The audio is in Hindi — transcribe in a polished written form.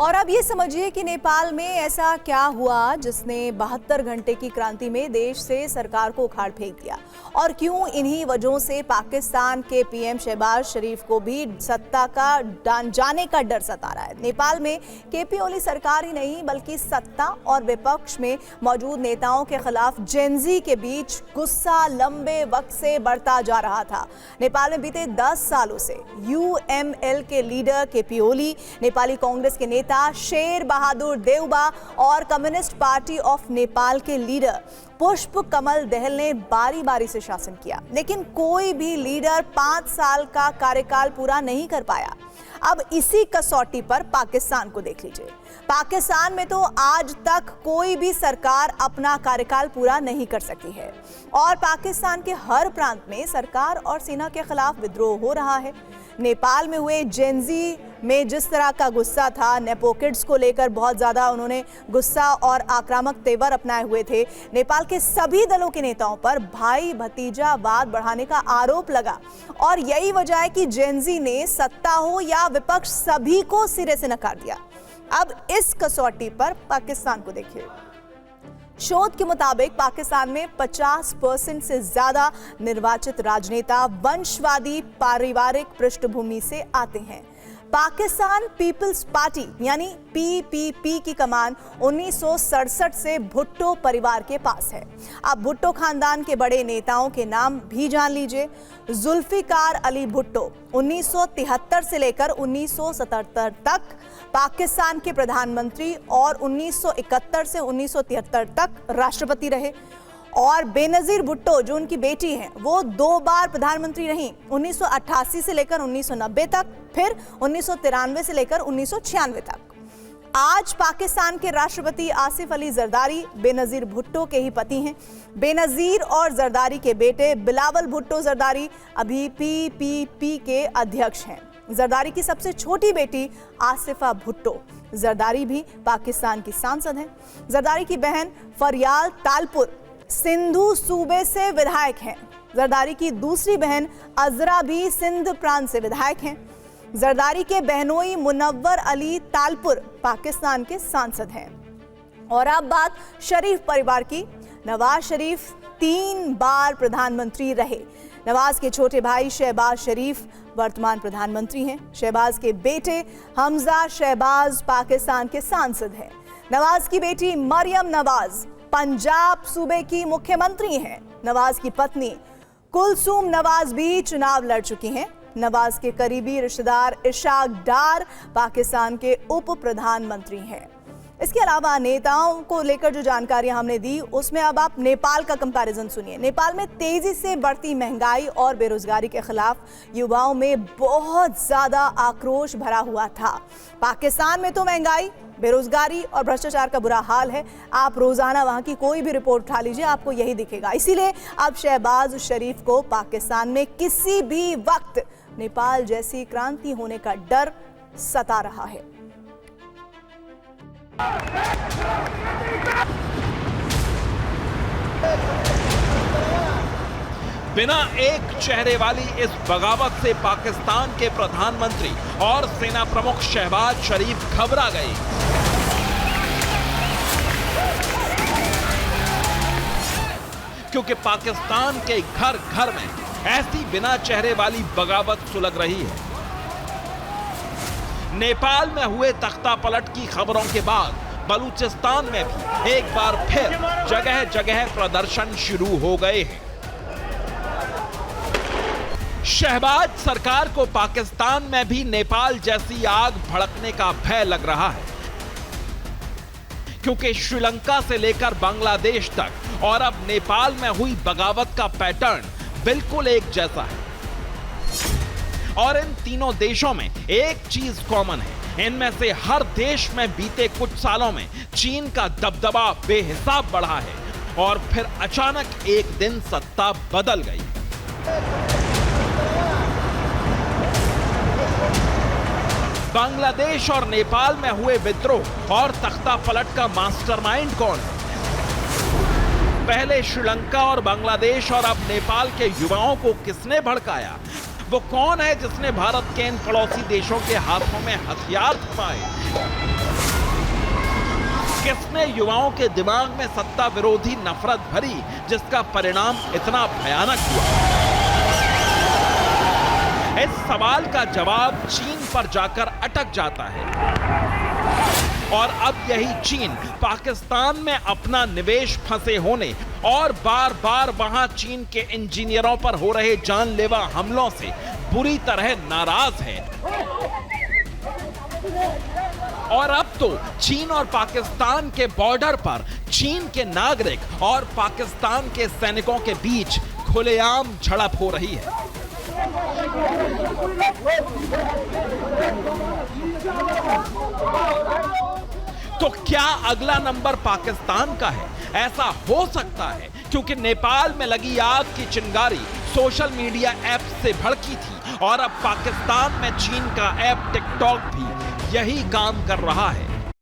और अब ये समझिए कि नेपाल में ऐसा क्या हुआ जिसने 72 घंटे की क्रांति में देश से सरकार को उखाड़ फेंक दिया और क्यों इन्हीं वजहों से पाकिस्तान के पीएम शहबाज शरीफ को भी सत्ता का जाने का डर सता रहा है। नेपाल में केपी ओली सरकार ही नहीं बल्कि सत्ता और विपक्ष में मौजूद नेताओं के खिलाफ जेनजी के बीच गुस्सा लंबे वक्त से बढ़ता जा रहा था। नेपाल में बीते 10 सालों से यूएमएल के लीडर केपी ओली, नेपाली कांग्रेस के नेता शेर बहादुर देउबा और कम्युनिस्ट पार्टी ऑफ नेपाल के लीडर पुष्प कमल दहल ने बारी बारी से शासन किया, लेकिन कोई भी लीडर 5 साल का कार्यकाल पूरा नहीं कर पाया। अब इसी कसौटी पर पाकिस्तान को देख लीजिए। पाकिस्तान में तो आज तक कोई भी सरकार अपना कार्यकाल पूरा नहीं कर सकी है और पाकिस्तान के हर प्रांत में सरकार और सेना के खिलाफ विद्रोह हो रहा है। नेपाल में हुए जेनजी में जिस तरह का गुस्सा था, नेपो किड्स को लेकर बहुत ज़्यादा उन्होंने गुस्सा और आक्रामक तेवर अपनाए हुए थे। नेपाल के सभी दलों के नेताओं पर भाई भतीजावाद बढ़ाने का आरोप लगा और यही वजह है कि जेनजी ने सत्ता हो या विपक्ष सभी को सिरे से नकार दिया। अब इस कसौटी पर पाकिस्तान को देखिए। शोध के मुताबिक पाकिस्तान में 50% से ज्यादा निर्वाचित राजनेता वंशवादी पारिवारिक पृष्ठभूमि से आते हैं। पाकिस्तान पीपल्स पार्टी यानी पीपीपी की कमान 1967 से भुट्टो परिवार के पास है। अब भुट्टो खानदान के बड़े नेताओं के नाम भी जान लीजिए। जुल्फिकार अली भुट्टो 1973 से लेकर 1977 तक पाकिस्तान के प्रधानमंत्री और 1971 से 1973 तक राष्ट्रपति रहे। और बेनजीर भुट्टो जो उनकी बेटी हैं वो 2 बार प्रधानमंत्री रहीं, 1988 से लेकर 1990 तक, फिर 1993 से लेकर 1996 तक। आज पाकिस्तान के राष्ट्रपति आसिफ अली जरदारी बेनजीर भुट्टो के ही पति हैं। बेनजीर और जरदारी के बेटे बिलावल भुट्टो जरदारी अभी पीपीपी के अध्यक्ष हैं। जरदारी की सबसे छोटी बेटी आसिफा भुट्टो जरदारी भी पाकिस्तान की सांसद हैं। जरदारी की बहन फरियाल तालपुर सिंधु सूबे से विधायक हैं। जरदारी की दूसरी बहन अजरा भी सिंध प्रांत से विधायक हैं। जरदारी के बहनोई मुनव्वर अली तालपुर पाकिस्तान के सांसद हैं। और अब बात शरीफ परिवार की। नवाज शरीफ 3 बार प्रधानमंत्री रहे। नवाज के छोटे भाई शहबाज शरीफ वर्तमान प्रधानमंत्री हैं। शहबाज के बेटे हमजा शहबाज पाकिस्तान के सांसद हैं। नवाज की बेटी मरियम नवाज पंजाब सूबे की मुख्यमंत्री हैं। नवाज की पत्नी कुलसूम नवाज भी चुनाव लड़ चुकी हैं। नवाज के करीबी रिश्तेदार इशाक डार पाकिस्तान के उप प्रधानमंत्री हैं। इसके अलावा नेताओं को लेकर जो जानकारियां हमने दी उसमें अब आप नेपाल का कंपैरिजन सुनिए। नेपाल में तेजी से बढ़ती महंगाई और बेरोजगारी के खिलाफ युवाओं में बहुत ज्यादा आक्रोश भरा हुआ था। पाकिस्तान में तो महंगाई, बेरोजगारी और भ्रष्टाचार का बुरा हाल है। आप रोजाना वहां की कोई भी रिपोर्ट उठा लीजिए, आपको यही दिखेगा। इसीलिए अब शहबाज शरीफ को पाकिस्तान में किसी भी वक्त नेपाल जैसी क्रांति होने का डर सता रहा है। बिना एक चेहरे वाली इस बगावत से पाकिस्तान के प्रधानमंत्री और सेना प्रमुख शहबाज शरीफ घबरा गए। क्योंकि पाकिस्तान के घर घर में ऐसी बिना चेहरे वाली बगावत सुलग रही है। नेपाल में हुए तख्ता पलट की खबरों के बाद बलूचिस्तान में भी एक बार फिर जगह जगह प्रदर्शन शुरू हो गए हैं। शहबाज सरकार को पाकिस्तान में भी नेपाल जैसी आग भड़कने का भय लग रहा है, क्योंकि श्रीलंका से लेकर बांग्लादेश तक और अब नेपाल में हुई बगावत का पैटर्न बिल्कुल एक जैसा है। और इन तीनों देशों में एक चीज कॉमन है, इनमें से हर देश में बीते कुछ सालों में चीन का दबदबा बेहिसाब बढ़ा है और फिर अचानक एक दिन सत्ता बदल गई। बांग्लादेश और नेपाल में हुए विद्रोह और तख्ता पलट का मास्टरमाइंड कौन है? पहले श्रीलंका और बांग्लादेश और अब नेपाल के युवाओं को किसने भड़काया? वो कौन है जिसने भारत के इन पड़ोसी देशों के हाथों में हथियार थमाए? किसने युवाओं के दिमाग में सत्ता विरोधी नफरत भरी जिसका परिणाम इतना भयानक हुआ? इस सवाल का जवाब चीन पर जाकर अटक जाता है और अब यही चीन पाकिस्तान में अपना निवेश फंसे होने और बार-बार वहां चीन के इंजीनियरों पर हो रहे जानलेवा हमलों से बुरी तरह नाराज है। और अब तो चीन और पाकिस्तान के बॉर्डर पर चीन के नागरिक और पाकिस्तान के सैनिकों के बीच खुलेआम झड़प हो रही है। तो क्या अगला नंबर पाकिस्तान का है? ऐसा हो सकता है क्योंकि नेपाल में लगी आग की चिंगारी सोशल मीडिया ऐप से भड़की थी और अब पाकिस्तान में चीन का ऐप टिकटॉक भी यही काम कर रहा है।